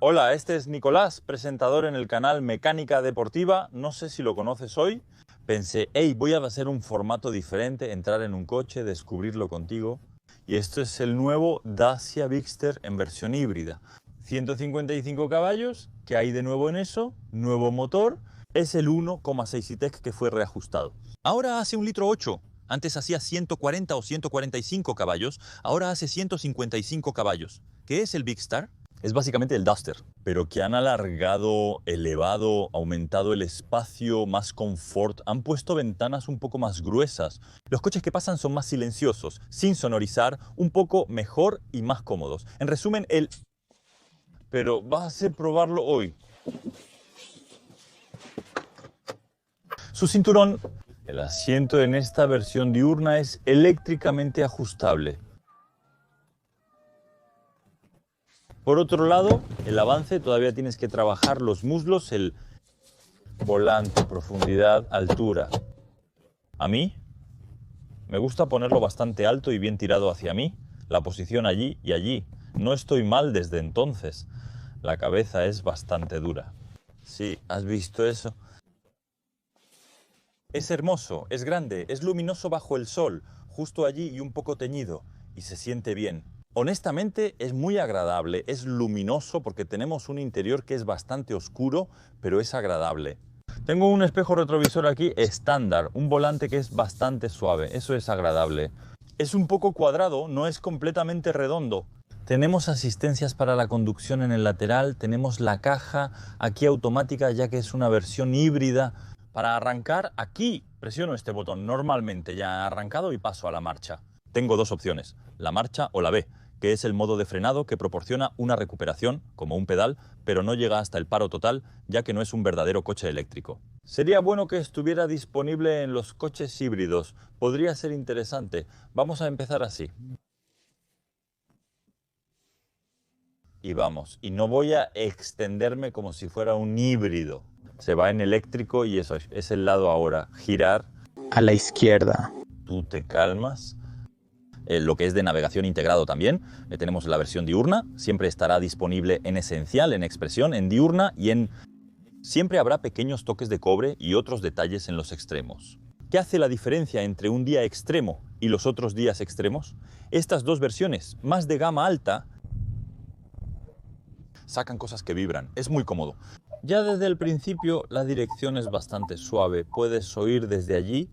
Hola, este es Nicolás, presentador en el canal Mecánica Deportiva. No sé si lo conoces hoy. Pensé, hey, voy a hacer un formato diferente, entrar en un coche, descubrirlo contigo. Y esto es el nuevo Dacia Bigster en versión híbrida. 155 caballos, ¿qué hay de nuevo en eso? Nuevo motor, es el 1,6 E-TEC que fue reajustado. Ahora hace 1,8 litros. Antes hacía 140 o 145 caballos, ahora hace 155 caballos. ¿Qué es el Bigstar? Es básicamente el Duster, pero que han alargado, elevado, aumentado el espacio, más confort, han puesto ventanas un poco más gruesas. Los coches que pasan son más silenciosos, sin sonorizar, un poco mejor y más cómodos. En resumen, Pero vas a hacer probarlo hoy. Su cinturón, el asiento en esta versión diurna es eléctricamente ajustable. Por otro lado, el avance todavía tienes que trabajar los muslos, el volante, profundidad, altura. A mí me gusta ponerlo bastante alto y bien tirado hacia mí, la posición allí y allí. No estoy mal desde entonces. La cabeza es bastante dura. Sí, ¿has visto eso? Es hermoso, es grande, es luminoso bajo el sol, justo allí y un poco teñido, y se siente bien. Honestamente es muy agradable, es luminoso porque tenemos un interior que es bastante oscuro, pero es agradable. Tengo un espejo retrovisor aquí estándar, un volante que es bastante suave, eso es agradable. Es un poco cuadrado, no es completamente redondo. Tenemos asistencias para la conducción en el lateral, tenemos la caja aquí automática ya que es una versión híbrida. Para arrancar, aquí presiono este botón normalmente, ya arrancado, y paso a la marcha. Tengo dos opciones, la marcha o la B, que es el modo de frenado que proporciona una recuperación, como un pedal, pero no llega hasta el paro total, ya que no es un verdadero coche eléctrico. Sería bueno que estuviera disponible en los coches híbridos, podría ser interesante. Vamos a empezar así. Y vamos, y no voy a extenderme como si fuera un híbrido. Se va en eléctrico y eso es el lado ahora. Girar. A la izquierda. Tú te calmas. Lo que es de navegación integrado también. Tenemos la versión diurna. Siempre estará disponible en esencial, en expresión, en diurna y en... Siempre habrá pequeños toques de cobre y otros detalles en los extremos. ¿Qué hace la diferencia entre un día extremo y los otros días extremos? Estas dos versiones, más de gama alta, sacan cosas que vibran. Es muy cómodo. Ya desde el principio la dirección es bastante suave, puedes oír desde allí.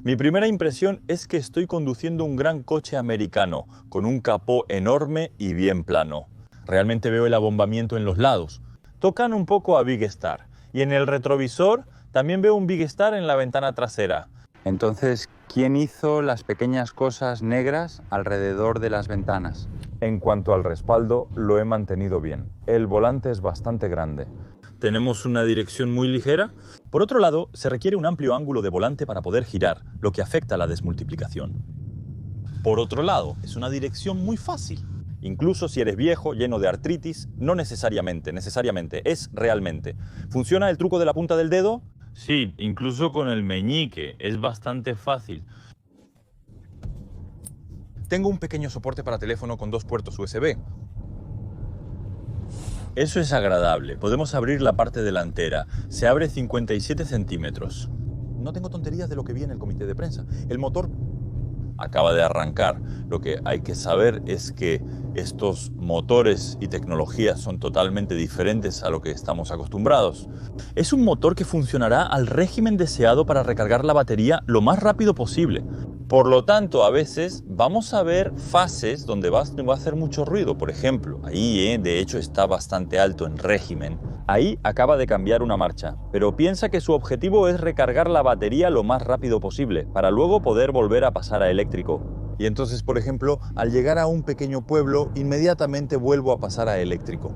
Mi primera impresión es que estoy conduciendo un gran coche americano, con un capó enorme y bien plano. Realmente veo el abombamiento en los lados. Tocan un poco a Bigstar. Y en el retrovisor también veo un Bigstar en la ventana trasera. Entonces, ¿quién hizo las pequeñas cosas negras alrededor de las ventanas? En cuanto al respaldo, lo he mantenido bien. El volante es bastante grande. Tenemos una dirección muy ligera. Por otro lado, se requiere un amplio ángulo de volante para poder girar, lo que afecta a la desmultiplicación. Por otro lado, es una dirección muy fácil. Incluso si eres viejo, lleno de artritis, no necesariamente, es realmente. ¿Funciona el truco de la punta del dedo? Sí, incluso con el meñique, es bastante fácil. Tengo un pequeño soporte para teléfono con 2 puertos USB. Eso es agradable. Podemos abrir la parte delantera. Se abre 57 centímetros. No tengo tonterías de lo que vi en el comité de prensa. El motor acaba de arrancar. Lo que hay que saber es que estos motores y tecnologías son totalmente diferentes a lo que estamos acostumbrados. Es un motor que funcionará al régimen deseado para recargar la batería lo más rápido posible. Por lo tanto, a veces vamos a ver fases donde va a hacer mucho ruido. Por ejemplo, ahí de hecho está bastante alto en régimen. Ahí acaba de cambiar una marcha, pero piensa que su objetivo es recargar la batería lo más rápido posible, para luego poder volver a pasar a eléctrico. Y entonces, por ejemplo, al llegar a un pequeño pueblo, inmediatamente vuelvo a pasar a eléctrico.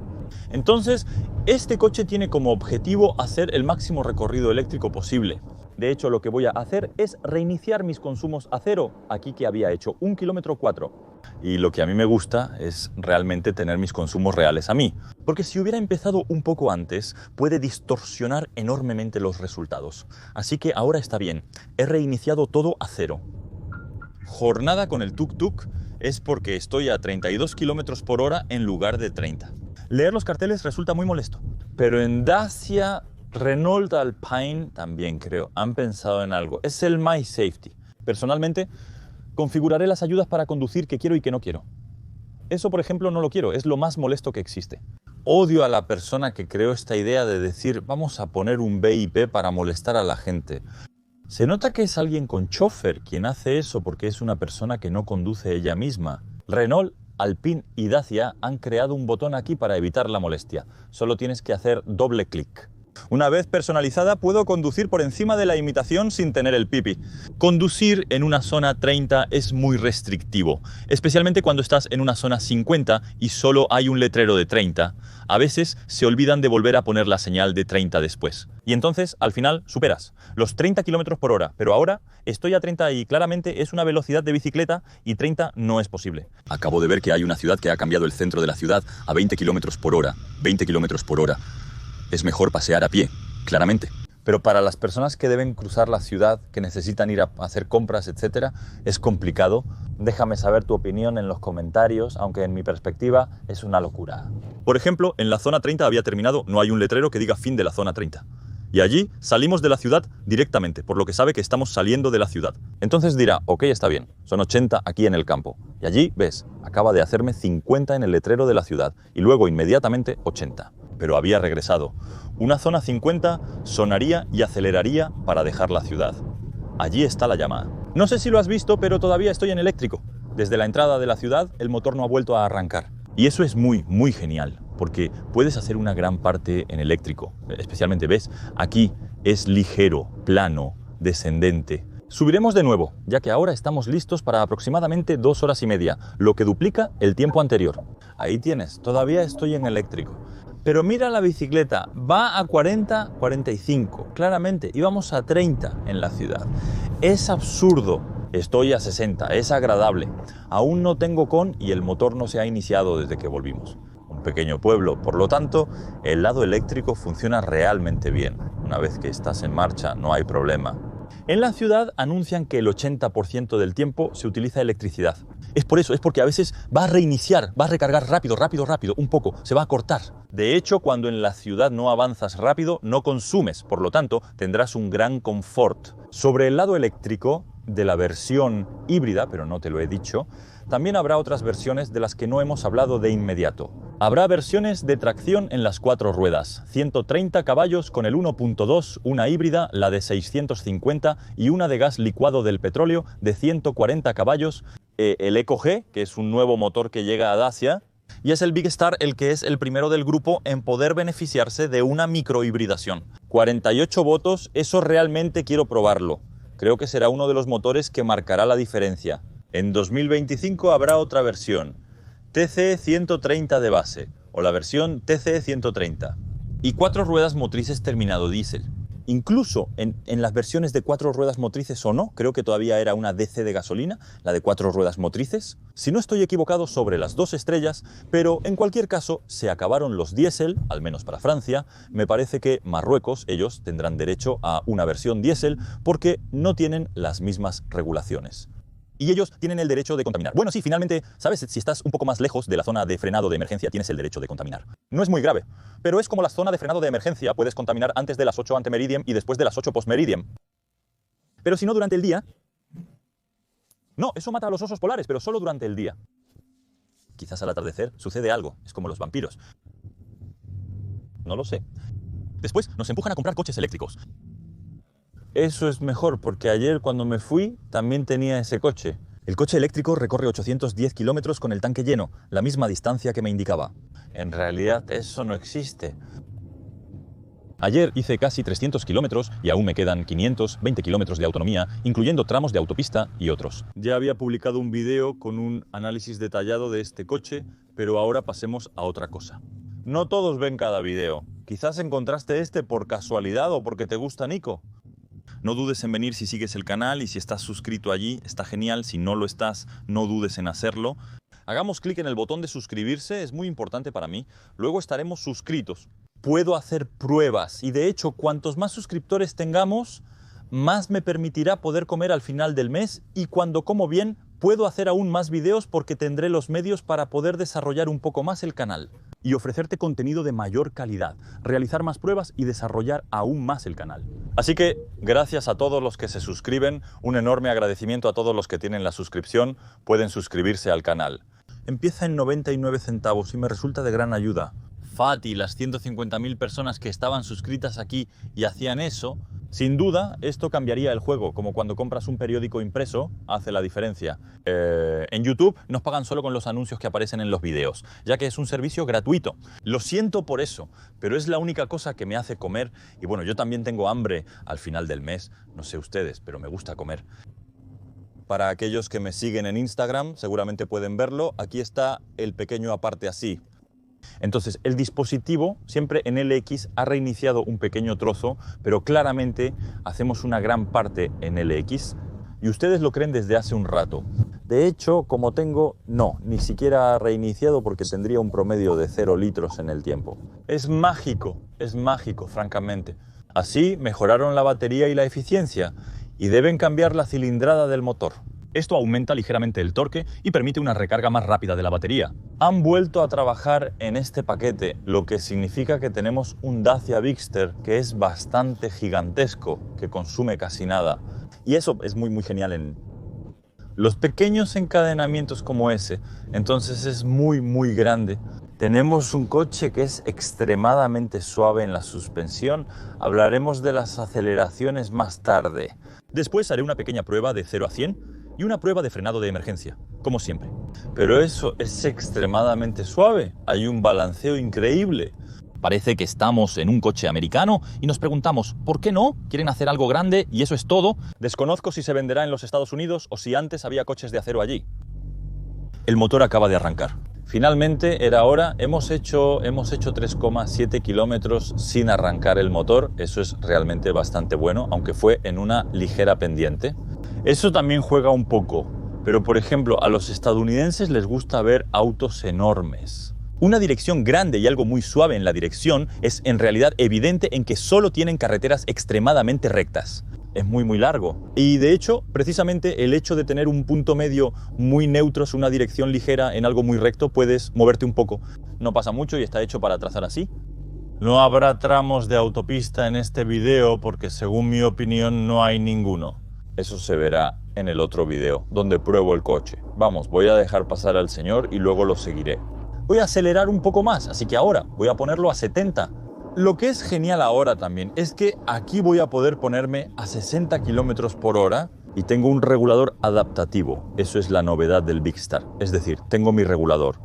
Entonces, este coche tiene como objetivo hacer el máximo recorrido eléctrico posible. De hecho, lo que voy a hacer es reiniciar mis consumos a cero, aquí que había hecho 1,4 kilómetros. Y lo que a mí me gusta es realmente tener mis consumos reales a mí. Porque si hubiera empezado un poco antes, puede distorsionar enormemente los resultados. Así que ahora está bien, he reiniciado todo a cero. Jornada con el tuk-tuk es porque estoy a 32 kilómetros por hora en lugar de 30. Leer los carteles resulta muy molesto. Pero en Dacia, Renault Alpine también creo, han pensado en algo. Es el My Safety. Personalmente, configuraré las ayudas para conducir que quiero y que no quiero. Eso, por ejemplo, no lo quiero, es lo más molesto que existe. Odio a la persona que creó esta idea de decir vamos a poner un VIP para molestar a la gente. Se nota que es alguien con chofer quien hace eso porque es una persona que no conduce ella misma. Renault, Alpine y Dacia han creado un botón aquí para evitar la molestia. Solo tienes que hacer doble clic. Una vez personalizada puedo conducir por encima de la imitación sin tener el pipi. Conducir en una zona 30 es muy restrictivo, especialmente cuando estás en una zona 50 y solo hay un letrero de 30. A veces se olvidan de volver a poner la señal de 30 después. Y entonces, al final, superas los 30 km por hora, pero ahora estoy a 30 y claramente es una velocidad de bicicleta y 30 no es posible. Acabo de ver que hay una ciudad que ha cambiado el centro de la ciudad a 20 km por hora. 20 km por hora. Es mejor pasear a pie, claramente. Pero para las personas que deben cruzar la ciudad, que necesitan ir a hacer compras, etc., es complicado. Déjame saber tu opinión en los comentarios, aunque en mi perspectiva es una locura. Por ejemplo, en la zona 30 había terminado, no hay un letrero que diga fin de la zona 30. Y allí salimos de la ciudad directamente, por lo que sabe que estamos saliendo de la ciudad. Entonces dirá, ok, está bien, son 80 aquí en el campo. Y allí, ves, acaba de hacerme 50 en el letrero de la ciudad y luego inmediatamente 80. Pero había regresado. Una zona 50 sonaría y aceleraría para dejar la ciudad. Allí está la llamada. No sé si lo has visto, pero todavía estoy en eléctrico. Desde la entrada de la ciudad, el motor no ha vuelto a arrancar. Y eso es muy, muy genial, porque puedes hacer una gran parte en eléctrico. Especialmente, ¿ves? Aquí es ligero, plano, descendente. Subiremos de nuevo, ya que ahora estamos listos para aproximadamente 2 horas y media, lo que duplica el tiempo anterior. Ahí tienes, todavía estoy en eléctrico. Pero mira la bicicleta, va a 40, 45, claramente, íbamos a 30 en la ciudad. Es absurdo, estoy a 60, es agradable. Aún no tengo con y el motor no se ha iniciado desde que volvimos. Un pequeño pueblo, por lo tanto, el lado eléctrico funciona realmente bien. Una vez que estás en marcha, no hay problema. En la ciudad anuncian que el 80% del tiempo se utiliza electricidad. Es por eso, es porque a veces va a reiniciar, va a recargar rápido, un poco, se va a cortar. De hecho, cuando en la ciudad no avanzas rápido, no consumes, por lo tanto, tendrás un gran confort. Sobre el lado eléctrico de la versión híbrida, pero no te lo he dicho, también habrá otras versiones de las que no hemos hablado de inmediato. Habrá versiones de tracción en las 4 ruedas, 130 caballos con el 1.2, una híbrida, la de 650 y una de gas licuado del petróleo de 140 caballos, el EcoG, que es un nuevo motor que llega a Dacia, y es el Big Star el que es el primero del grupo en poder beneficiarse de una microhibridación. 48 votos, eso realmente quiero probarlo. Creo que será uno de los motores que marcará la diferencia. En 2025 habrá otra versión, TC 130 de base, o la versión TC 130. Y 4 ruedas motrices terminado diésel. Incluso en las versiones de 4 ruedas motrices o no, creo que todavía era una DC de gasolina, la de 4 ruedas motrices. Si no estoy equivocado sobre las 2 estrellas, pero en cualquier caso se acabaron los diésel, al menos para Francia. Me parece que Marruecos, ellos tendrán derecho a una versión diésel porque no tienen las mismas regulaciones. Y ellos tienen el derecho de contaminar. Bueno, sí, finalmente, ¿sabes? Si estás un poco más lejos de la zona de frenado de emergencia, tienes el derecho de contaminar. No es muy grave, pero es como la zona de frenado de emergencia. Puedes contaminar antes de las 8 ante meridiem y después de las 8 post meridiem. Pero si no durante el día... No, eso mata a los osos polares, pero solo durante el día. Quizás al atardecer sucede algo. Es como los vampiros. No lo sé. Después nos empujan a comprar coches eléctricos. Eso es mejor, porque ayer cuando me fui también tenía ese coche. El coche eléctrico recorre 810 kilómetros con el tanque lleno, la misma distancia que me indicaba. En realidad eso no existe. Ayer hice casi 300 kilómetros y aún me quedan 520 kilómetros de autonomía, incluyendo tramos de autopista y otros. Ya había publicado un video con un análisis detallado de este coche, pero ahora pasemos a otra cosa. No todos ven cada video. Quizás encontraste este por casualidad o porque te gusta Nico. No dudes en venir si sigues el canal y si estás suscrito allí, está genial. Si no lo estás, no dudes en hacerlo. Hagamos clic en el botón de suscribirse, es muy importante para mí. Luego estaremos suscritos. Puedo hacer pruebas y de hecho, cuantos más suscriptores tengamos, más me permitirá poder comer al final del mes y cuando como bien, puedo hacer aún más videos porque tendré los medios para poder desarrollar un poco más el canal. y ofrecerte contenido de mayor calidad, realizar más pruebas y desarrollar aún más el canal. Así que gracias a todos los que se suscriben, un enorme agradecimiento a todos los que tienen la suscripción, pueden suscribirse al canal. Empieza en 99 centavos y me resulta de gran ayuda. Fati, las 150.000 personas que estaban suscritas aquí y hacían eso, sin duda esto cambiaría el juego, como cuando compras un periódico impreso, hace la diferencia. En YouTube nos pagan solo con los anuncios que aparecen en los vídeos, ya que es un servicio gratuito. Lo siento por eso, pero es la única cosa que me hace comer y bueno, yo también tengo hambre al final del mes, no sé ustedes, pero me gusta comer. Para aquellos que me siguen en Instagram, seguramente pueden verlo, aquí está el pequeño aparte así. Entonces, el dispositivo siempre en LX ha reiniciado un pequeño trozo, pero claramente hacemos una gran parte en LX y ustedes lo creen desde hace un rato. De hecho, como tengo, no, ni siquiera ha reiniciado porque tendría un promedio de 0 litros en el tiempo. Es mágico, francamente. Así mejoraron la batería y la eficiencia y deben cambiar la cilindrada del motor. Esto aumenta ligeramente el torque y permite una recarga más rápida de la batería. Han vuelto a trabajar en este paquete, lo que significa que tenemos un Dacia Bigster que es bastante gigantesco, que consume casi nada. Y eso es muy genial en los pequeños encadenamientos como ese. Entonces es muy grande. Tenemos un coche que es extremadamente suave en la suspensión. Hablaremos de las aceleraciones más tarde. Después haré una pequeña prueba de 0 a 100 y una prueba de frenado de emergencia, como siempre. Pero eso es extremadamente suave. Hay un balanceo increíble. Parece que estamos en un coche americano y nos preguntamos, ¿por qué no? ¿Quieren hacer algo grande y eso es todo? Desconozco si se venderá en los Estados Unidos o si antes había coches de acero allí. El motor acaba de arrancar. Finalmente era hora, hemos hecho 3,7 kilómetros sin arrancar el motor. Eso es realmente bastante bueno, aunque fue en una ligera pendiente. Eso también juega un poco, pero por ejemplo a los estadounidenses les gusta ver autos enormes. Una dirección grande y algo muy suave en la dirección es en realidad evidente en que solo tienen carreteras extremadamente rectas. Es muy largo. Y de hecho, precisamente el hecho de tener un punto medio muy neutro, una dirección ligera en algo muy recto, puedes moverte un poco. No pasa mucho y está hecho para trazar así. No habrá tramos de autopista en este video porque según mi opinión no hay ninguno. Eso se verá en el otro video, donde pruebo el coche. Vamos, voy a dejar pasar al señor y luego lo seguiré. Voy a acelerar un poco más, así que ahora voy a ponerlo a 70. Lo que es genial ahora también es que aquí voy a poder ponerme a 60 km por hora y tengo un regulador adaptativo. Eso es la novedad del Bigstar. Es decir, tengo mi regulador.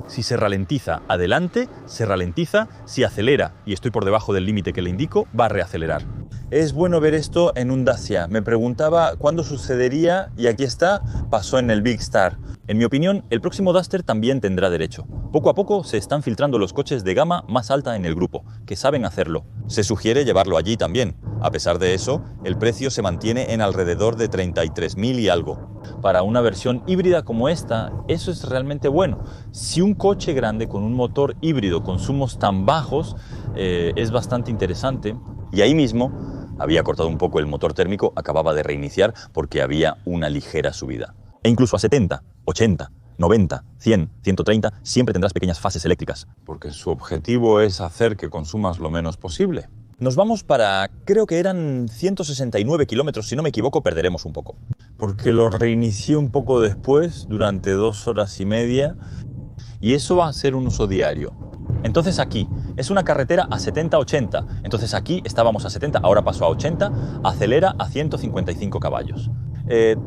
Si se ralentiza adelante, se ralentiza. Si acelera y estoy por debajo del límite que le indico, va a reacelerar. Es bueno ver esto en un Dacia. Me preguntaba cuándo sucedería y aquí está, pasó en el Bigstar. En mi opinión, el próximo Duster también tendrá derecho. Poco a poco se están filtrando los coches de gama más alta en el grupo, que saben hacerlo. Se sugiere llevarlo allí también. A pesar de eso, el precio se mantiene en alrededor de 33.000 y algo. Para una versión híbrida como esta, eso es realmente bueno. Si un coche grande con un motor híbrido con consumos tan bajos es bastante interesante. Y ahí mismo había cortado un poco el motor térmico, acababa de reiniciar porque había una ligera subida. E incluso a 70, 80, 90, 100, 130, siempre tendrás pequeñas fases eléctricas, porque su objetivo es hacer que consumas lo menos posible. Nos vamos para, creo que eran 169 kilómetros, si no me equivoco, perderemos un poco. Porque lo reinicié un poco después, durante 2 horas y media, y eso va a ser un uso diario. Entonces aquí, es una carretera a 70-80, entonces aquí estábamos a 70, ahora pasó a 80, acelera a 155 caballos.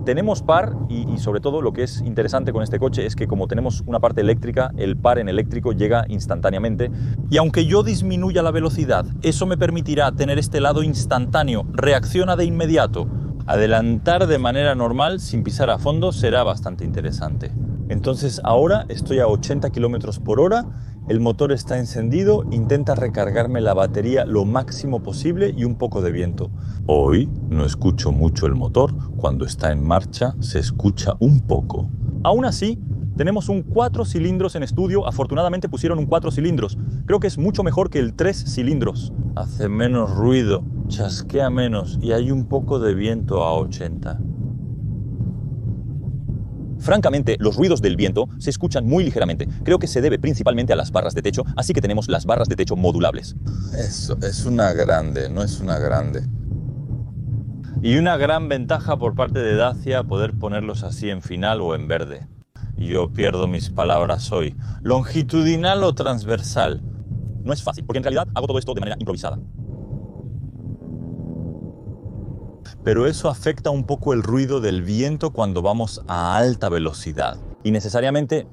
Tenemos par y sobre todo lo que es interesante con este coche es que como tenemos una parte eléctrica, el par en eléctrico llega instantáneamente y aunque yo disminuya la velocidad, eso me permitirá tener este lado instantáneo, reacciona de inmediato. Adelantar de manera normal sin pisar a fondo será bastante interesante. Entonces ahora estoy a 80 km por hora, el motor está encendido, intenta recargarme la batería lo máximo posible y un poco de viento. Hoy no escucho mucho el motor, cuando está en marcha se escucha un poco. Aún así, tenemos un 4 cilindros en estudio, afortunadamente pusieron un 4 cilindros. Creo que es mucho mejor que el 3 cilindros. Hace menos ruido, chasquea menos y hay un poco de viento a 80. Francamente, los ruidos del viento se escuchan muy ligeramente. Creo que se debe principalmente a las barras de techo, así que tenemos las barras de techo modulables. Eso es una grande, no es una grande. Y una gran ventaja por parte de Dacia poder ponerlos así en final o en verde. Yo pierdo mis palabras hoy. ¿Longitudinal o transversal? No es fácil, porque en realidad hago todo esto de manera improvisada. Pero eso afecta un poco el ruido del viento cuando vamos a alta velocidad. Y necesariamente,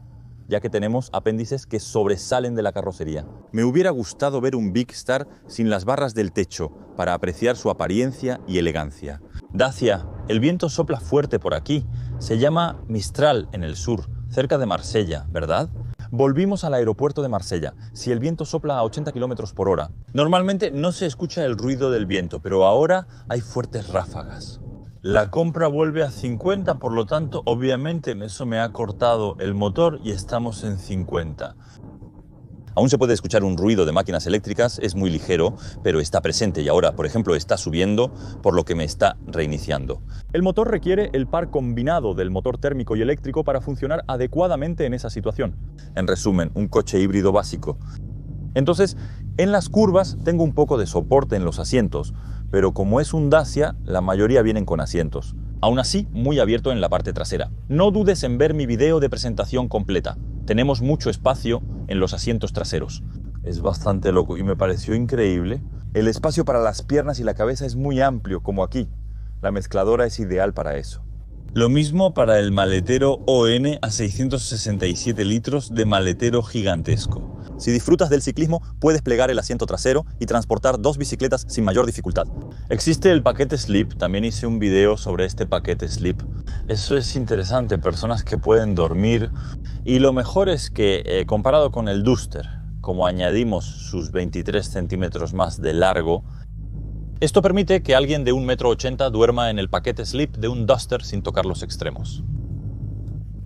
ya que tenemos apéndices que sobresalen de la carrocería. Me hubiera gustado ver un Big Star sin las barras del techo para apreciar su apariencia y elegancia. Dacia, el viento sopla fuerte por aquí. Se llama Mistral en el sur, cerca de Marsella, ¿verdad? Volvimos al aeropuerto de Marsella. Si el viento sopla a 80 km por hora, normalmente no se escucha el ruido del viento, pero ahora hay fuertes ráfagas. La compra vuelve a 50, por lo tanto, obviamente en eso me ha cortado el motor y estamos en 50. Aún se puede escuchar un ruido de máquinas eléctricas, es muy ligero, pero está presente y ahora, por ejemplo, está subiendo, por lo que me está reiniciando. El motor requiere el par combinado del motor térmico y eléctrico para funcionar adecuadamente en esa situación. En resumen, un coche híbrido básico. Entonces, en las curvas tengo un poco de soporte en los asientos, pero como es un Dacia, la mayoría vienen con asientos. Aún así, muy abierto en la parte trasera. No dudes en ver mi video de presentación completa. Tenemos mucho espacio en los asientos traseros. Es bastante loco y me pareció increíble. El espacio para las piernas y la cabeza es muy amplio, como aquí. La mezcladora es ideal para eso. Lo mismo para el maletero ON a 667 litros de maletero gigantesco. Si disfrutas del ciclismo, puedes plegar el asiento trasero y transportar 2 bicicletas sin mayor dificultad. Existe el paquete Sleep, también hice un video sobre este paquete Sleep. Eso es interesante, personas que pueden dormir. Y lo mejor es que, comparado con el Duster, como añadimos sus 23 centímetros más de largo, esto permite que alguien de 1,80 m duerma en el paquete Sleep de un Duster sin tocar los extremos.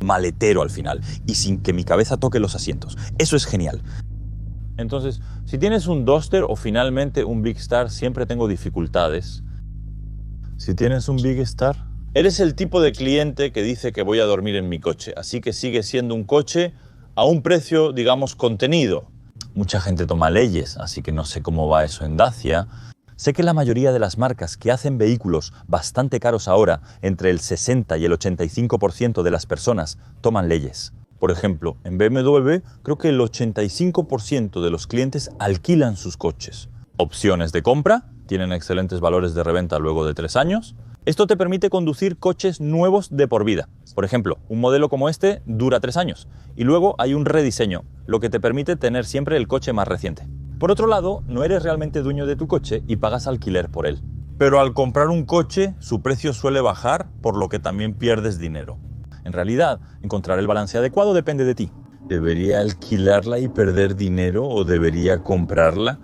Maletero al final, y sin que mi cabeza toque los asientos. Eso es genial. Entonces, si tienes un Duster o finalmente un Big Star, siempre tengo dificultades. Si tienes un Big Star, eres el tipo de cliente que dice que voy a dormir en mi coche, así que sigue siendo un coche a un precio, digamos, contenido. Mucha gente toma leyes, así que no sé cómo va eso en Dacia. Sé que la mayoría de las marcas que hacen vehículos bastante caros ahora, entre el 60 y el 85% de las personas toman leyes. Por ejemplo, en BMW creo que el 85% de los clientes alquilan sus coches. Opciones de compra, tienen excelentes valores de reventa luego de 3 años. Esto te permite conducir coches nuevos de por vida. Por ejemplo, un modelo como este dura 3 años. Y luego hay un rediseño, lo que te permite tener siempre el coche más reciente. Por otro lado, no eres realmente dueño de tu coche y pagas alquiler por él. Pero al comprar un coche, su precio suele bajar, por lo que también pierdes dinero. En realidad, encontrar el balance adecuado depende de ti. ¿Debería alquilarla y perder dinero o debería comprarla?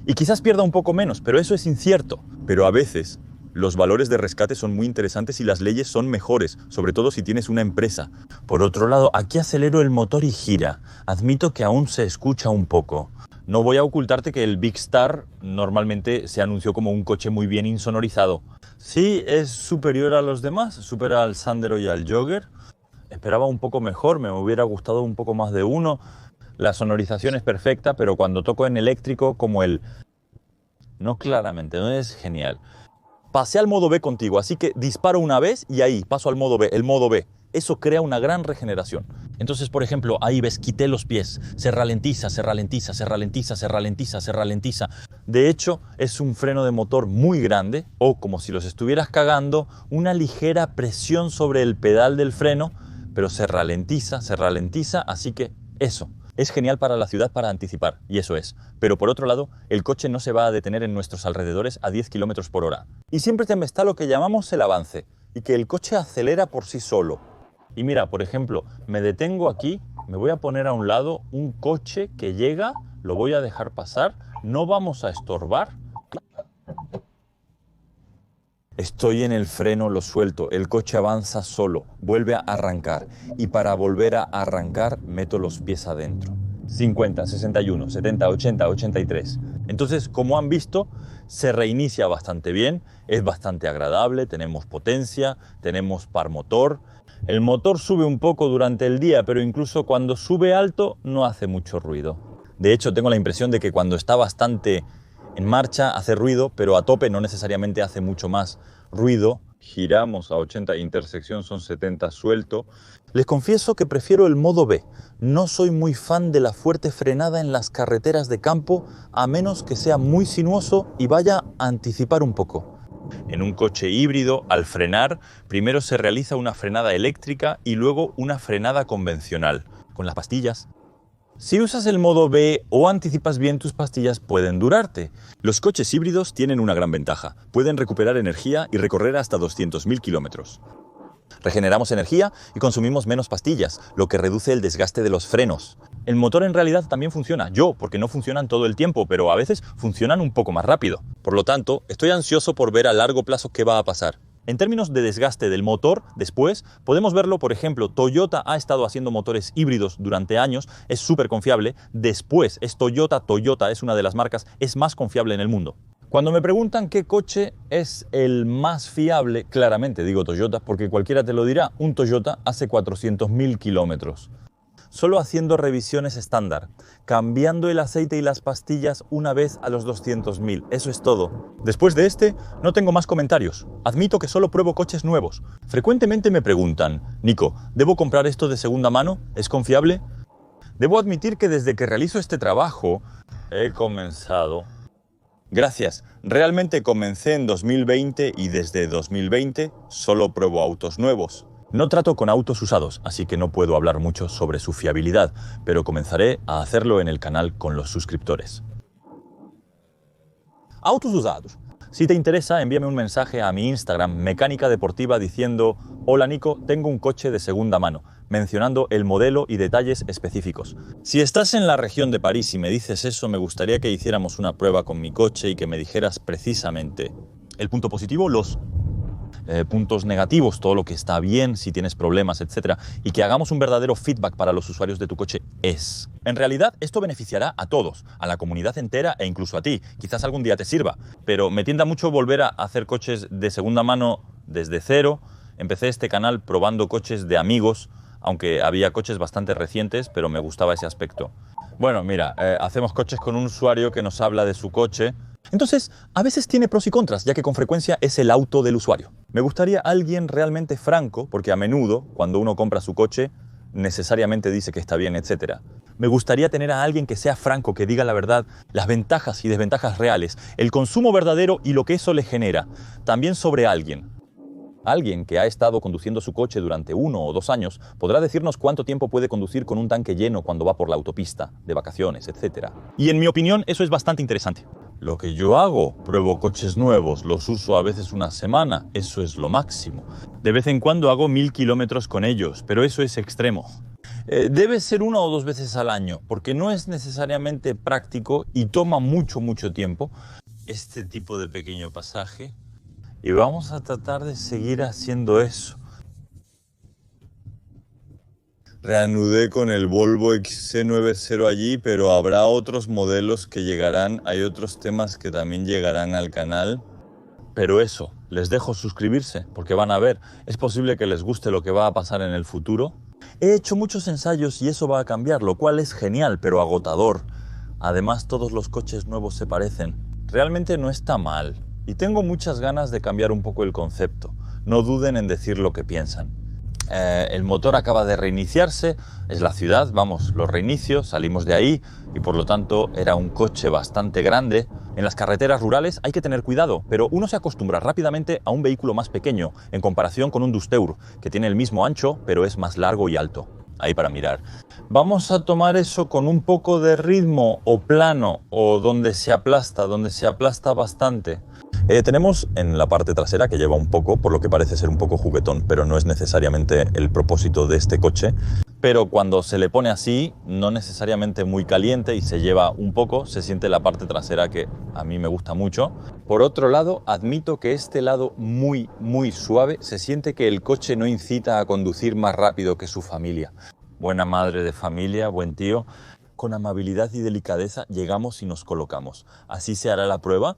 Y quizás pierda un poco menos, pero eso es incierto. Pero a veces, los valores de rescate son muy interesantes y las leyes son mejores, sobre todo si tienes una empresa. Por otro lado, aquí acelero el motor y gira. Admito que aún se escucha un poco. No voy a ocultarte que el Big Star normalmente se anunció como un coche muy bien insonorizado. Sí, es superior a los demás, supera al Sandero y al Jogger. Esperaba un poco mejor, me hubiera gustado un poco más de uno. La sonorización es perfecta, pero cuando toco en eléctrico como el... No claramente, no es genial. Pasé al modo B contigo, así que disparo una vez y ahí paso al modo B, el modo B. Eso crea una gran regeneración. Entonces, por ejemplo, ahí ves, quité los pies. Se ralentiza, se ralentiza, se ralentiza, se ralentiza, se ralentiza. De hecho, es un freno de motor muy grande, o como si los estuvieras cagando, una ligera presión sobre el pedal del freno, pero se ralentiza, así que eso. Es genial para la ciudad para anticipar, y eso es. Pero por otro lado, el coche no se va a detener en nuestros alrededores a 10 km por hora. Y siempre te está lo que llamamos el avance, y que el coche acelera por sí solo. Y mira, por ejemplo, me detengo aquí, me voy a poner a un lado un coche que llega, lo voy a dejar pasar, no vamos a estorbar. Estoy en el freno, lo suelto, el coche avanza solo, vuelve a arrancar y para volver a arrancar meto los pies adentro. 50, 61, 70, 80, 83. Entonces, como han visto, se reinicia bastante bien, es bastante agradable, tenemos potencia, tenemos par motor. El motor sube un poco durante el día, pero incluso cuando sube alto no hace mucho ruido. De hecho, tengo la impresión de que cuando está bastante en marcha hace ruido, pero a tope no necesariamente hace mucho más ruido. Giramos a 80, intersección son 70 suelto. Les confieso que prefiero el modo B. No soy muy fan de la fuerte frenada en las carreteras de campo, a menos que sea muy sinuoso y vaya a anticipar un poco. En un coche híbrido, al frenar, primero se realiza una frenada eléctrica y luego una frenada convencional, con las pastillas. Si usas el modo B o anticipas bien, tus pastillas pueden durarte. Los coches híbridos tienen una gran ventaja. Pueden recuperar energía y recorrer hasta 200.000 kilómetros. Regeneramos energía y consumimos menos pastillas, lo que reduce el desgaste de los frenos. El motor en realidad también funciona, porque no funcionan todo el tiempo, pero a veces funcionan un poco más rápido. Por lo tanto, estoy ansioso por ver a largo plazo qué va a pasar. En términos de desgaste del motor, después, podemos verlo, por ejemplo, Toyota ha estado haciendo motores híbridos durante años, es súper confiable. Después, es Toyota es una de las marcas, es más confiable en el mundo. Cuando me preguntan qué coche es el más fiable, claramente digo Toyota, porque cualquiera te lo dirá, un Toyota hace 400.000 kilómetros. Solo haciendo revisiones estándar, cambiando el aceite y las pastillas una vez a los 200.000, eso es todo. Después de no tengo más comentarios. Admito que solo pruebo coches nuevos. Frecuentemente me preguntan, Nico, ¿debo comprar esto de segunda mano? ¿Es confiable? Debo admitir que desde que realizo este trabajo, he comenzado... Gracias, realmente comencé en 2020 y desde 2020 solo pruebo autos nuevos. No trato con autos usados, así que no puedo hablar mucho sobre su fiabilidad, pero comenzaré a hacerlo en el canal con los suscriptores. Autos usados. Si te interesa, envíame un mensaje a mi Instagram, Mecánica Deportiva, diciendo «Hola Nico, tengo un coche de segunda mano», mencionando el modelo y detalles específicos. Si estás en la región de París y me dices eso, me gustaría que hiciéramos una prueba con mi coche y que me dijeras precisamente el punto positivo, los puntos negativos, todo lo que está bien, si tienes problemas, etc. Y que hagamos un verdadero feedback para los usuarios de tu coche. En realidad, esto beneficiará a todos, a la comunidad entera e incluso a ti. Quizás algún día te sirva, pero me tienta mucho volver a hacer coches de segunda mano desde cero. Empecé este canal probando coches de amigos, aunque había coches bastante recientes, pero me gustaba ese aspecto. Bueno, mira, hacemos coches con un usuario que nos habla de su coche. Entonces, a veces tiene pros y contras, ya que con frecuencia es el auto del usuario. Me gustaría alguien realmente franco, porque a menudo, cuando uno compra su coche, necesariamente dice que está bien, etc. Me gustaría tener a alguien que sea franco, que diga la verdad, las ventajas y desventajas reales, el consumo verdadero y lo que eso le genera. También sobre alguien. Alguien que ha estado conduciendo su coche durante 1 o 2 años podrá decirnos cuánto tiempo puede conducir con un tanque lleno cuando va por la autopista, de vacaciones, etc. Y en mi opinión eso es bastante interesante. Lo que yo hago, pruebo coches nuevos, los uso a veces una semana, eso es lo máximo. De vez en cuando hago 1000 kilómetros con ellos, pero eso es extremo. Debe ser 1 o 2 veces al año, porque no es necesariamente práctico y toma mucho tiempo este tipo de pequeño pasaje. Y vamos a tratar de seguir haciendo eso. Reanudé con el Volvo XC90 allí, pero habrá otros modelos que llegarán. Hay otros temas que también llegarán al canal. Pero eso, les dejo suscribirse, porque van a ver. Es posible que les guste lo que va a pasar en el futuro. He hecho muchos ensayos y eso va a cambiar, lo cual es genial, pero agotador. Además, todos los coches nuevos se parecen. Realmente no está mal. Y tengo muchas ganas de cambiar un poco el concepto. No duden en decir lo que piensan. El motor acaba de reiniciarse, es la ciudad, vamos, lo reinicio, salimos de ahí y por lo tanto era un coche bastante grande. En las carreteras rurales hay que tener cuidado, pero uno se acostumbra rápidamente a un vehículo más pequeño en comparación con un Dusteur, que tiene el mismo ancho, pero es más largo y alto. Ahí para mirar. Vamos a tomar eso con un poco de ritmo o plano o donde se aplasta bastante. Tenemos en la parte trasera que lleva un poco, por lo que parece ser un poco juguetón, pero no es necesariamente el propósito de este coche. Pero cuando se le pone así, no necesariamente muy caliente y se lleva un poco, se siente la parte trasera que a mí me gusta mucho. Por otro lado, admito que este lado muy suave, se siente que el coche no incita a conducir más rápido que su familia. Buena madre de familia, buen tío. con amabilidad y delicadeza llegamos y nos colocamos. Así se hará la prueba.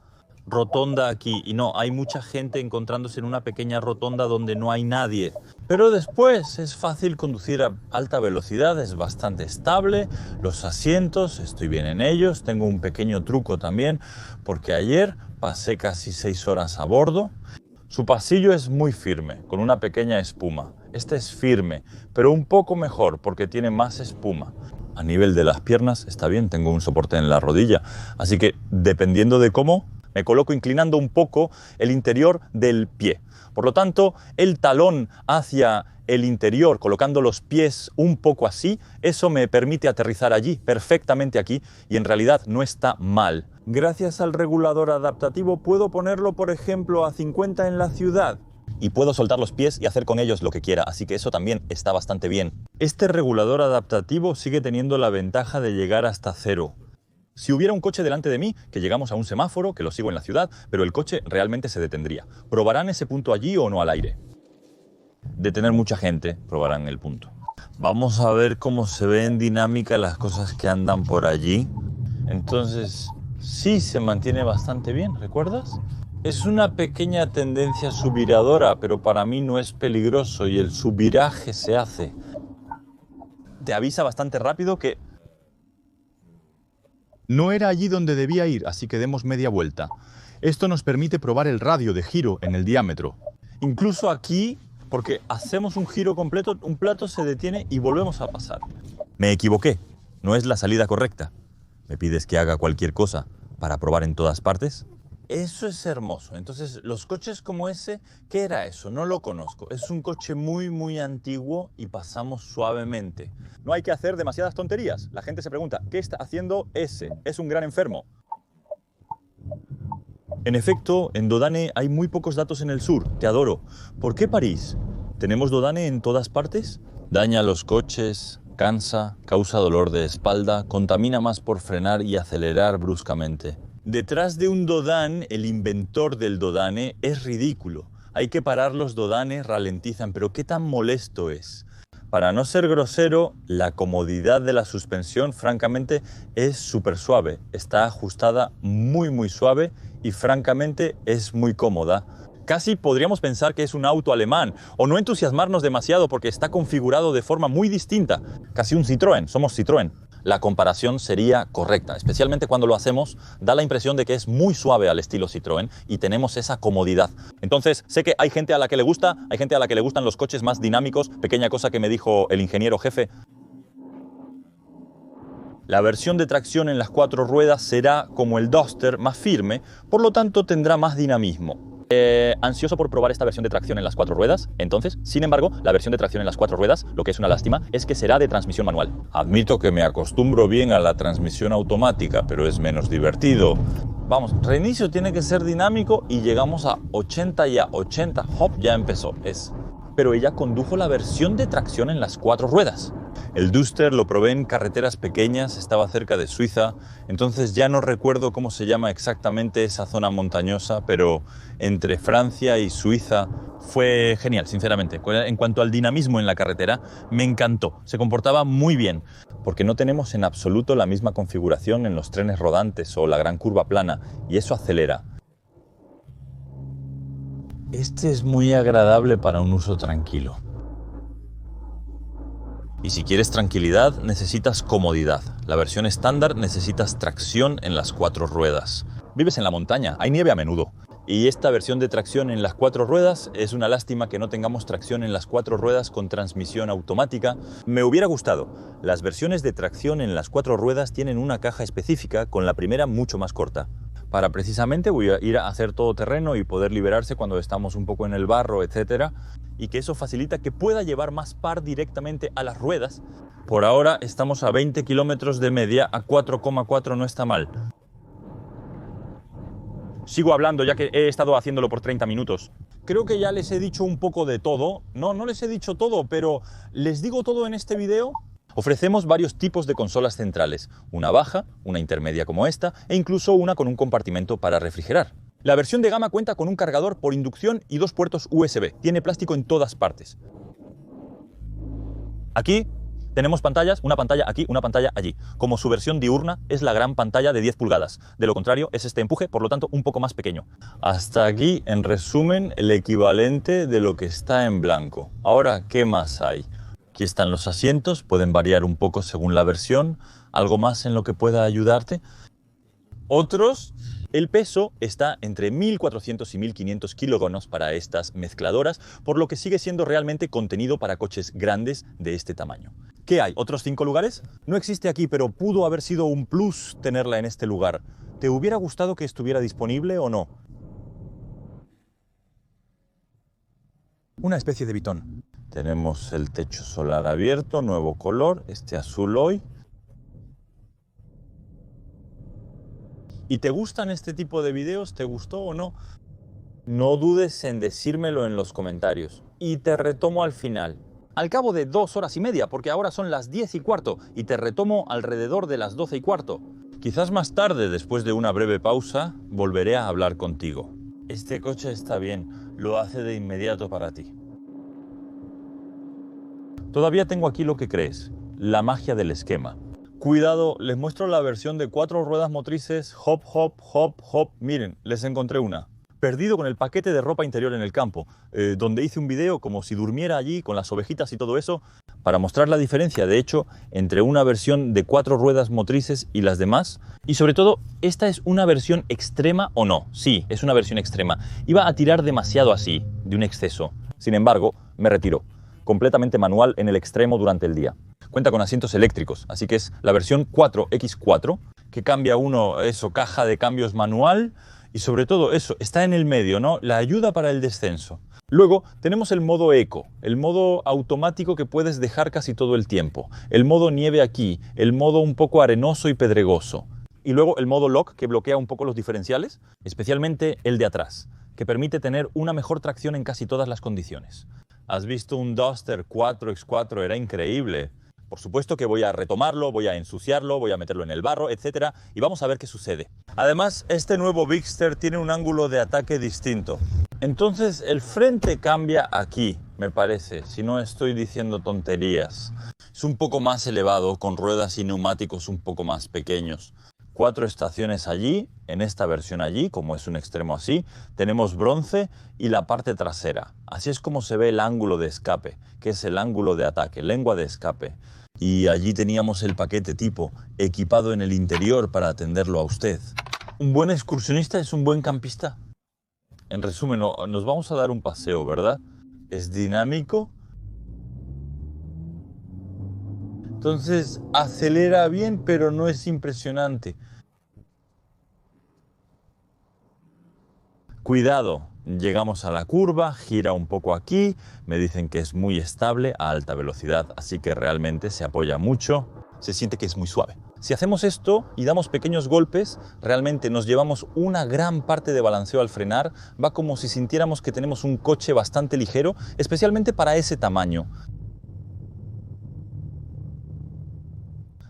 Rotonda aquí, y no, hay mucha gente encontrándose en una pequeña rotonda donde no hay nadie. Pero después es fácil conducir a alta velocidad, es bastante estable, los asientos, estoy bien en ellos, tengo un pequeño truco también, porque ayer pasé casi 6 horas a bordo. Su pasillo es muy firme, con una pequeña espuma. Este es firme, pero un poco mejor porque tiene más espuma. A nivel de las piernas está bien, tengo un soporte en la rodilla, así que dependiendo de cómo, me coloco inclinando un poco el interior del pie. Por lo tanto, el talón hacia el interior, colocando los pies un poco así, eso me permite aterrizar allí, perfectamente aquí, y en realidad no está mal. Gracias al regulador adaptativo puedo ponerlo, por ejemplo, a 50 en la ciudad. Y puedo soltar los pies y hacer con ellos lo que quiera, así que eso también está bastante bien. Este regulador adaptativo sigue teniendo la ventaja de llegar hasta 0. Si hubiera un coche delante de mí, que llegamos a un semáforo, que lo sigo en la ciudad, pero el coche realmente se detendría. ¿Probarán ese punto allí o no al aire? De tener mucha gente, probarán el punto. Vamos a ver cómo se ve en dinámica las cosas que andan por allí. Entonces, sí se mantiene bastante bien, ¿recuerdas? Es una pequeña tendencia subviradora, pero para mí no es peligroso y el subviraje se hace. Te avisa bastante rápido que no era allí donde debía ir, así que demos media vuelta. Esto nos permite probar el radio de giro en el diámetro. Incluso aquí, porque hacemos un giro completo, un plato se detiene y volvemos a pasar. Me equivoqué, no es la salida correcta. ¿Me pides que haga cualquier cosa para probar en todas partes? Eso es hermoso. Entonces, los coches como ese, ¿qué era eso? No lo conozco. Es un coche muy antiguo y pasamos suavemente. No hay que hacer demasiadas tonterías. La gente se pregunta, ¿qué está haciendo ese? ¿Es un gran enfermo? En efecto, en Dodane hay muy pocos datos en el sur. Te adoro. ¿Por qué París? ¿Tenemos Dodane en todas partes? Daña los coches, cansa, causa dolor de espalda, contamina más por frenar y acelerar bruscamente. Detrás de un Dodane, el inventor del Dodane es ridículo. Hay que parar los Dodanes, ralentizan, pero ¿qué tan molesto es? Para no ser grosero, la comodidad de la suspensión, francamente, es súper suave. Está ajustada muy suave y, francamente, es muy cómoda. Casi podríamos pensar que es un auto alemán, o no entusiasmarnos demasiado porque está configurado de forma muy distinta. Casi un Citroën, somos Citroën. La comparación sería correcta, especialmente cuando lo hacemos, da la impresión de que es muy suave al estilo Citroën y tenemos esa comodidad. Entonces, sé que hay gente a la que le gusta, hay gente a la que le gustan los coches más dinámicos, pequeña cosa que me dijo el ingeniero jefe. La versión de tracción en las 4 ruedas será como el Duster, más firme, por lo tanto tendrá más dinamismo. Ansioso por probar esta versión de tracción en las 4 ruedas. Entonces, sin embargo, la versión de tracción en las 4 ruedas, lo que es una lástima, es que será de transmisión manual. Admito que me acostumbro bien a la transmisión automática, pero es menos divertido. Vamos, reinicio tiene que ser dinámico y llegamos a 80 y a 80. Hop, ya empezó. Pero ella condujo la versión de tracción en las 4 ruedas. El Duster lo probé en carreteras pequeñas, estaba cerca de Suiza, entonces ya no recuerdo cómo se llama exactamente esa zona montañosa, pero entre Francia y Suiza fue genial, sinceramente. En cuanto al dinamismo en la carretera, me encantó, se comportaba muy bien, porque no tenemos en absoluto la misma configuración en los trenes rodantes o la gran curva plana, y eso acelera. Este es muy agradable para un uso tranquilo. Y si quieres tranquilidad, necesitas comodidad. La versión estándar necesitas tracción en las 4 ruedas. Vives en la montaña, hay nieve a menudo. Y esta versión de tracción en las 4 ruedas es una lástima que no tengamos tracción en las 4 ruedas con transmisión automática. Me hubiera gustado. Las versiones de tracción en las 4 ruedas tienen una caja específica, con la primera mucho más corta. Para precisamente voy a ir a hacer todo terreno y poder liberarse cuando estamos un poco en el barro, etc. Y que eso facilita que pueda llevar más par directamente a las ruedas. Por ahora estamos a 20 kilómetros de media, a 4,4 no está mal. Sigo hablando ya que he estado haciéndolo por 30 minutos. Creo que ya les he dicho un poco de todo. No les he dicho todo, pero les digo todo en este video. Ofrecemos varios tipos de consolas centrales, una baja, una intermedia como esta, e incluso una con un compartimento para refrigerar. La versión de gama cuenta con un cargador por inducción y 2 puertos USB. Tiene plástico en todas partes. Aquí Tenemos pantallas, una pantalla aquí, una pantalla allí. Como su versión diurna es la gran pantalla de 10 pulgadas. De lo contrario es este empuje, por lo tanto un poco más pequeño. Hasta aquí, en resumen, el equivalente de lo que está en blanco. Ahora, ¿qué más hay? Aquí están los asientos, pueden variar un poco según la versión. ¿Algo más en lo que pueda ayudarte? Otros, el peso está entre 1.400 y 1.500 kilogramos para estas mezcladoras, por lo que sigue siendo realmente contenido para coches grandes de este tamaño. ¿Qué hay? ¿Otros 5 lugares? No existe aquí, pero pudo haber sido un plus tenerla en este lugar. ¿Te hubiera gustado que estuviera disponible o no? Una especie de bitón. Tenemos el techo solar abierto, nuevo color, este azul hoy. ¿Y te gustan este tipo de vídeos? ¿Te gustó o no? No dudes en decírmelo en los comentarios. Y te retomo al final. Al cabo de 2 horas y media, porque ahora son las 10:15, y te retomo alrededor de las 12:15. Quizás más tarde, después de una breve pausa, volveré a hablar contigo. Este coche está bien, lo hace de inmediato para ti. Todavía tengo aquí lo que crees, la magia del esquema. Cuidado, les muestro la versión de 4 ruedas motrices, hop, hop, hop, hop. Miren, les encontré una. Perdido con el paquete de ropa interior en el campo, donde hice un video como si durmiera allí con las ovejitas y todo eso, para mostrar la diferencia, de hecho, entre una versión de 4 ruedas motrices y las demás. Y sobre todo, ¿esta es una versión extrema o no? Sí, es una versión extrema. Iba a tirar demasiado así, de un exceso. Sin embargo, me retiro. Completamente manual en el extremo durante el día. Cuenta con asientos eléctricos, así que es la versión 4X4, que cambia caja de cambios manual, y sobre todo eso, está en el medio, ¿no? La ayuda para el descenso. Luego tenemos el modo eco, el modo automático que puedes dejar casi todo el tiempo. El modo nieve aquí, el modo un poco arenoso y pedregoso. Y luego el modo lock, que bloquea un poco los diferenciales, especialmente el de atrás, que permite tener una mejor tracción en casi todas las condiciones. ¿Has visto un Duster 4X4? Era increíble. Por supuesto que voy a retomarlo, voy a ensuciarlo, voy a meterlo en el barro, etc. Y vamos a ver qué sucede. Además, este nuevo Bigster tiene un ángulo de ataque distinto. Entonces, el frente cambia aquí, me parece, si no estoy diciendo tonterías. Es un poco más elevado, con ruedas y neumáticos un poco más pequeños. 4 estaciones allí, en esta versión allí, como es un extremo así, tenemos bronce y la parte trasera. Así es como se ve el ángulo de escape, que es el ángulo de ataque, lengua de escape. Y allí teníamos el paquete tipo, equipado en el interior para atenderlo a usted. ¿Un buen excursionista es un buen campista? En resumen, nos vamos a dar un paseo, ¿verdad? Es dinámico. Entonces, acelera bien, pero no es impresionante. Cuidado, llegamos a la curva, gira un poco aquí, me dicen que es muy estable a alta velocidad, así que realmente se apoya mucho, se siente que es muy suave. Si hacemos esto y damos pequeños golpes, realmente nos llevamos una gran parte de balanceo al frenar, va como si sintiéramos que tenemos un coche bastante ligero, especialmente para ese tamaño.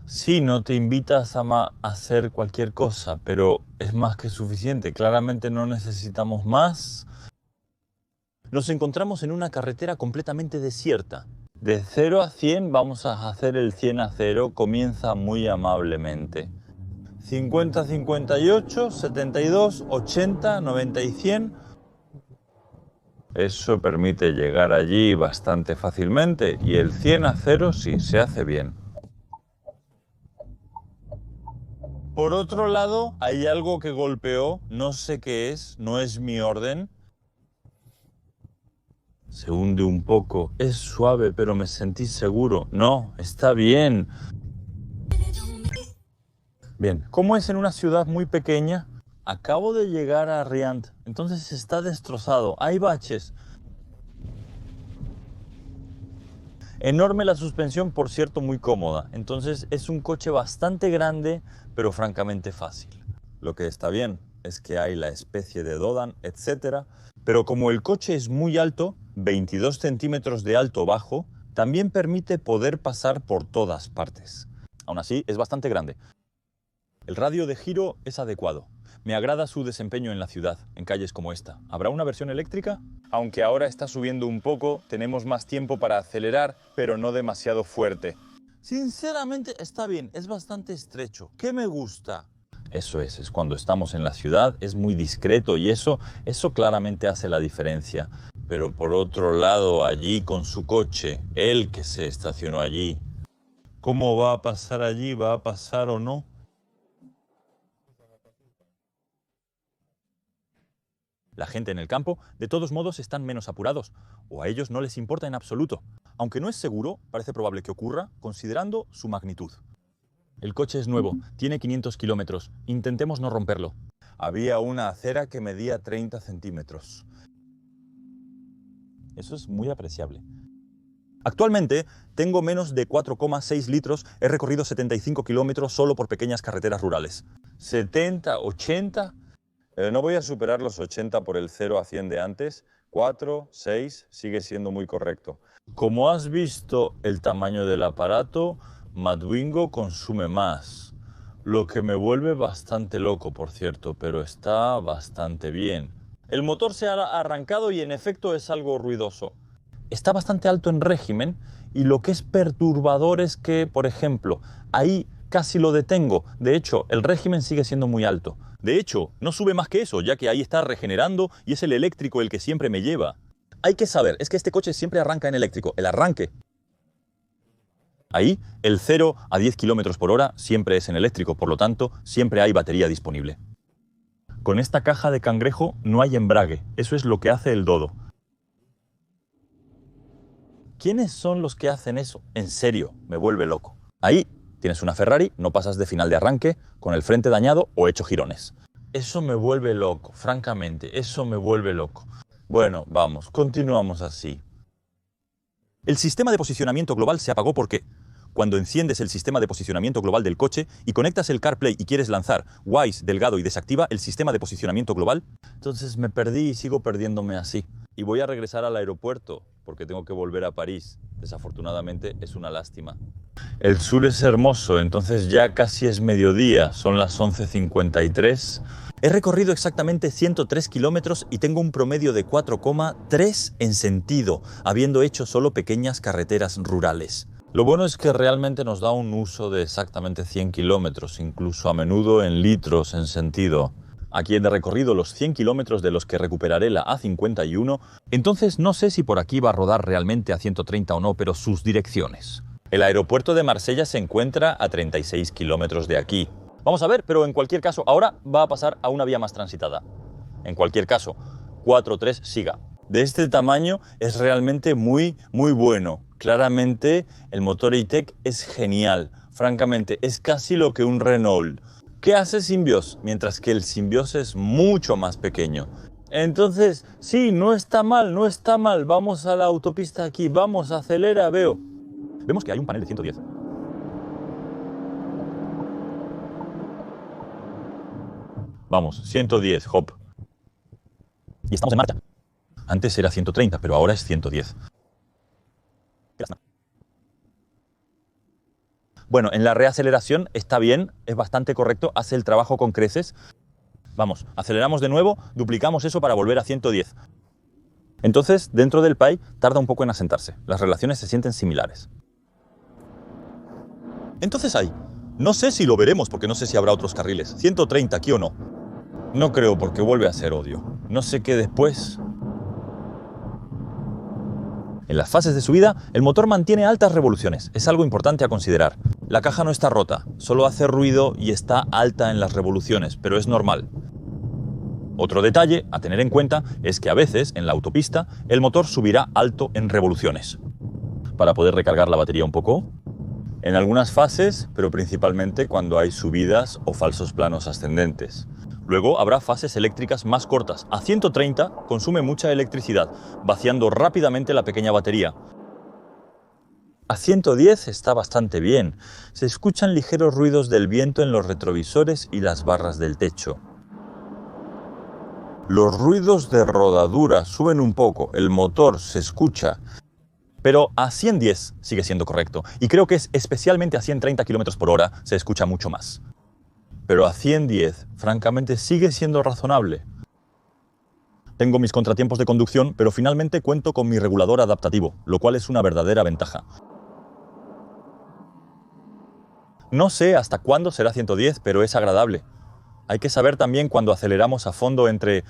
Sí, no te invitas a hacer cualquier cosa, pero es más que suficiente. Claramente no necesitamos más. Nos encontramos en una carretera completamente desierta. De 0 a 100 vamos a hacer el 100 a 0. Comienza muy amablemente. 50, 58, 72, 80, 90 y 100. Eso permite llegar allí bastante fácilmente. Y el 100 a 0 sí, se hace bien. Por otro lado, hay algo que golpeó, no sé qué es, no es mi orden. Se hunde un poco, es suave, pero me sentí seguro. No, está bien. Bien, como es en una ciudad muy pequeña, acabo de llegar a Riant, entonces está destrozado, hay baches. Enorme la suspensión, por cierto, muy cómoda. Entonces es un coche bastante grande, pero francamente fácil. Lo que está bien es que hay la especie de Dodan, etc. Pero como el coche es muy alto, 22 centímetros de alto bajo, también permite poder pasar por todas partes. Aún así, es bastante grande. El radio de giro es adecuado. Me agrada su desempeño en la ciudad, en calles como esta. ¿Habrá una versión eléctrica? Aunque ahora está subiendo un poco, tenemos más tiempo para acelerar, pero no demasiado fuerte. Sinceramente está bien, es bastante estrecho. ¿Qué me gusta? Eso es cuando estamos en la ciudad, es muy discreto y eso claramente hace la diferencia. Pero por otro lado, allí con su coche, él que se estacionó allí, ¿cómo va a pasar allí? ¿Va a pasar o no? La gente en el campo, de todos modos, están menos apurados, o a ellos no les importa en absoluto. Aunque no es seguro, parece probable que ocurra, considerando su magnitud. El coche es nuevo, tiene 500 kilómetros. Intentemos no romperlo. Había una acera que medía 30 centímetros. Eso es muy apreciable. Actualmente tengo menos de 4,6 litros, he recorrido 75 kilómetros solo por pequeñas carreteras rurales. 70, 80... no voy a superar los 80 por el 0 a 100 de antes. 4, 6, sigue siendo muy correcto. Como has visto el tamaño del aparato, Madwingo consume más. Lo que me vuelve bastante loco, por cierto, pero está bastante bien. El motor se ha arrancado y en efecto es algo ruidoso. Está bastante alto en régimen y lo que es perturbador es que, por ejemplo, ahí casi lo detengo. De hecho, el régimen sigue siendo muy alto. De hecho, no sube más que eso, ya que ahí está regenerando y es el eléctrico el que siempre me lleva. Hay que saber, es que este coche siempre arranca en eléctrico. El arranque. Ahí, el 0 a 10 kilómetros por hora siempre es en eléctrico, por lo tanto, siempre hay batería disponible. Con esta caja de cangrejo no hay embrague, eso es lo que hace el Dodo. ¿Quiénes son los que hacen eso? En serio, me vuelve loco. Ahí tienes una Ferrari, no pasas de final de arranque, con el frente dañado o hecho jirones. Eso me vuelve loco, francamente, eso me vuelve loco. Bueno, vamos, continuamos así. El sistema de posicionamiento global se apagó porque cuando enciendes el sistema de posicionamiento global del coche y conectas el CarPlay y quieres lanzar Waze delgado y desactiva el sistema de posicionamiento global, entonces me perdí y sigo perdiéndome así. Y voy a regresar al aeropuerto porque tengo que volver a París. Desafortunadamente es una lástima. El sur es hermoso, entonces ya casi es mediodía, son las 11:53. He recorrido exactamente 103 kilómetros y tengo un promedio de 4,3 en sentido, habiendo hecho solo pequeñas carreteras rurales. Lo bueno es que realmente nos da un uso de exactamente 100 kilómetros, incluso a menudo en litros en sentido. Aquí he recorrido los 100 kilómetros de los que recuperaré la A51, entonces no sé si por aquí va a rodar realmente a 130 o no, pero sus direcciones. El aeropuerto de Marsella se encuentra a 36 kilómetros de aquí. Vamos a ver, pero en cualquier caso, ahora va a pasar a una vía más transitada. En cualquier caso, 4-3 siga. De este tamaño es realmente muy bueno. Claramente el motor E-Tech es genial. Francamente, es casi lo que un Renault. ¿Qué hace Symbioz? Mientras que el Symbioz es mucho más pequeño. Entonces, sí, no está mal, no está mal. Vamos a la autopista aquí, vamos, acelera, veo. Vemos que hay un panel de 110. Vamos, 110, hop. Y estamos en marcha. Antes era 130, pero ahora es 110. Bueno, en la reaceleración está bien, es bastante correcto, hace el trabajo con creces. Vamos, aceleramos de nuevo, duplicamos eso para volver a 110. Entonces, dentro del PAI tarda un poco en asentarse. Las relaciones se sienten similares. Entonces ahí, no sé si lo veremos porque no sé si habrá otros carriles. 130 aquí o no. No creo porque vuelve a ser odio. No sé qué después. En las fases de subida, el motor mantiene altas revoluciones. Es algo importante a considerar. La caja no está rota, solo hace ruido y está alta en las revoluciones, pero es normal. Otro detalle a tener en cuenta es que a veces, en la autopista, el motor subirá alto en revoluciones. Para poder recargar la batería un poco. En algunas fases, pero principalmente cuando hay subidas o falsos planos ascendentes. Luego habrá fases eléctricas más cortas. A 130 consume mucha electricidad, vaciando rápidamente la pequeña batería. A 110 está bastante bien. Se escuchan ligeros ruidos del viento en los retrovisores y las barras del techo. Los ruidos de rodadura suben un poco, el motor se escucha. Pero a 110 sigue siendo correcto. Y creo que es especialmente a 130 km por hora se escucha mucho más. Pero a 110, francamente, sigue siendo razonable. Tengo mis contratiempos de conducción, pero finalmente cuento con mi regulador adaptativo, lo cual es una verdadera ventaja. No sé hasta cuándo será 110, pero es agradable. Hay que saber también cuando aceleramos a fondo entre,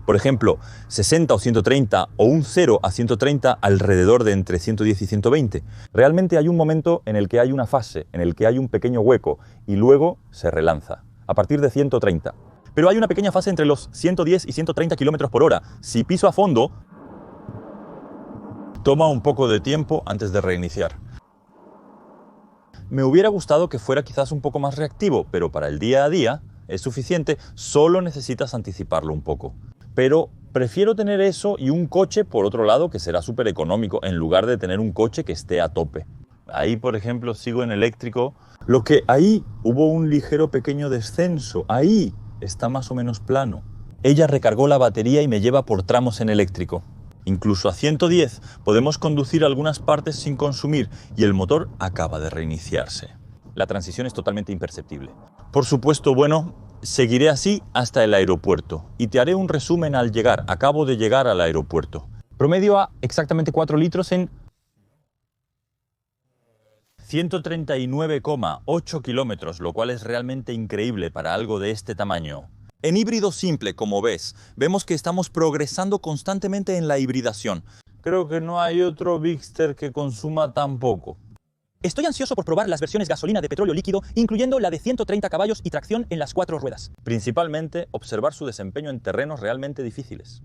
por ejemplo, 60 o 130 o un 0 a 130 alrededor de entre 110 y 120. Realmente hay un momento en el que hay una fase, en el que hay un pequeño hueco y luego se relanza, a partir de 130. Pero hay una pequeña fase entre los 110 y 130 km por hora. Si piso a fondo, toma un poco de tiempo antes de reiniciar. Me hubiera gustado que fuera quizás un poco más reactivo, pero para el día a día es suficiente, solo necesitas anticiparlo un poco. Pero prefiero tener eso y un coche, por otro lado, que será súper económico, en lugar de tener un coche que esté a tope. Ahí, por ejemplo, sigo en eléctrico, lo que ahí hubo un ligero pequeño descenso, ahí está más o menos plano. Ella recargó la batería y me lleva por tramos en eléctrico. Incluso a 110 podemos conducir algunas partes sin consumir y el motor acaba de reiniciarse. La transición es totalmente imperceptible. Por supuesto, bueno, seguiré así hasta el aeropuerto y te haré un resumen al llegar. Acabo de llegar al aeropuerto. Promedio a exactamente 4 litros en 139,8 kilómetros, lo cual es realmente increíble para algo de este tamaño. En híbrido simple, como ves, vemos que estamos progresando constantemente en la hibridación. Creo que no hay otro Bigster que consuma tan poco. Estoy ansioso por probar las versiones gasolina de petróleo líquido, incluyendo la de 130 caballos y tracción en las 4 ruedas. Principalmente, observar su desempeño en terrenos realmente difíciles.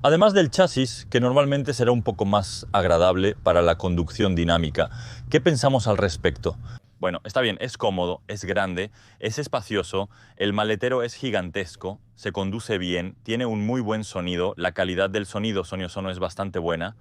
Además del chasis, que normalmente será un poco más agradable para la conducción dinámica. ¿Qué pensamos al respecto? Bueno, está bien, es cómodo, es grande, es espacioso, el maletero es gigantesco, se conduce bien, tiene un muy buen sonido, la calidad del sonido Sonio es bastante buena.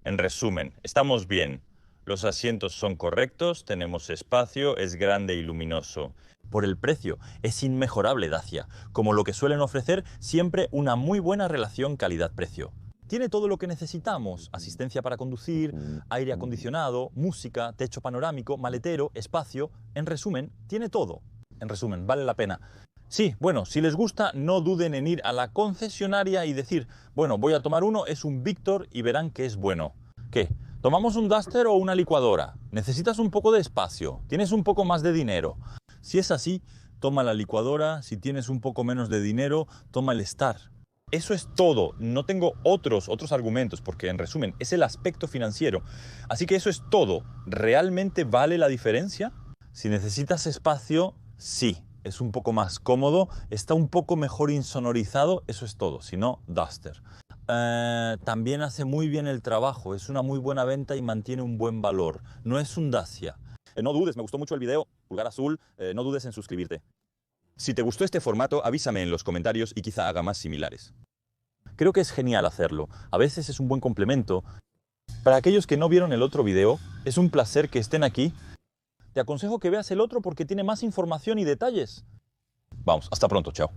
En resumen, estamos bien. Los asientos son correctos, tenemos espacio, es grande y luminoso. Por el precio, es inmejorable Dacia, como lo que suelen ofrecer siempre una muy buena relación calidad-precio. Tiene todo lo que necesitamos, asistencia para conducir, aire acondicionado, música, techo panorámico, maletero, espacio. En resumen, tiene todo. En resumen, vale la pena. Sí, bueno, si les gusta, no duden en ir a la concesionaria y decir, bueno, voy a tomar uno, es un Victor y verán que es bueno. ¿Qué? ¿Tomamos un Duster o una licuadora? ¿Necesitas un poco de espacio? ¿Tienes un poco más de dinero? Si es así, toma la licuadora. Si tienes un poco menos de dinero, toma el Star. Eso es todo. No tengo otros argumentos, porque en resumen, es el aspecto financiero. Así que eso es todo. ¿Realmente vale la diferencia? Si necesitas espacio, sí. Es un poco más cómodo, está un poco mejor insonorizado, eso es todo. Si no, Duster. También hace muy bien el trabajo, es una muy buena venta y mantiene un buen valor. No es un Dacia. No dudes, me gustó mucho el video, pulgar azul, no dudes en suscribirte. Si te gustó este formato, avísame en los comentarios y quizá haga más similares. Creo que es genial hacerlo, a veces es un buen complemento. Para aquellos que no vieron el otro video, es un placer que estén aquí. Te aconsejo que veas el otro porque tiene más información y detalles. Vamos, hasta pronto, chao.